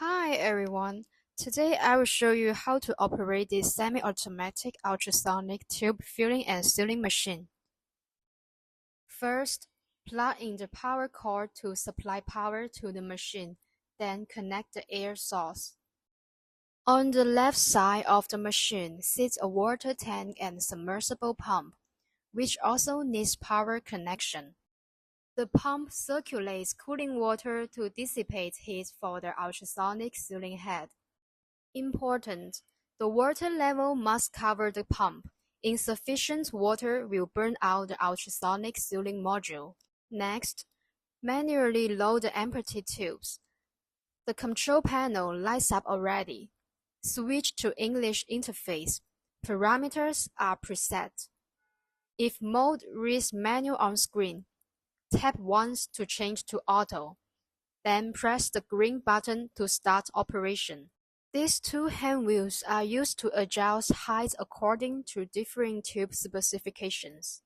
Hi everyone. Today I will show you how to operate this semi-automatic ultrasonic tube filling and sealing machine. First, plug in the power cord to supply power to the machine, then connect the air source. On the left side of the machine sits a water tank and submersible pump, which also needs power connection. The pump circulates cooling water to dissipate heat for the ultrasonic sealing head. Important: the water level must cover the pump. Insufficient water will burn out the ultrasonic sealing module. Next, manually load the empty tubes. The control panel lights up already. Switch to English interface. Parameters are preset. If mode reads manual on screen, tap once to change to auto. Then press the green button to start operation. These two hand wheels are used to adjust height according to differing tube specifications.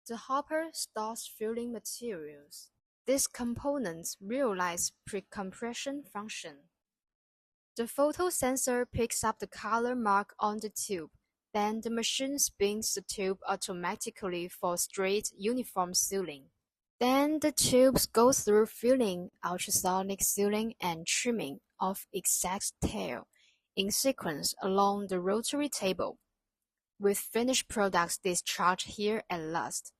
The hopper stores filling materials. These components realize pre-compression function. The photosensor picks up the color mark on the tube, then the machine spins the tube automatically for straight, uniform sealing. Then the tubes go through filling, ultrasonic sealing, and trimming of exact tail in sequence along the rotary table, with finished products discharged here at last.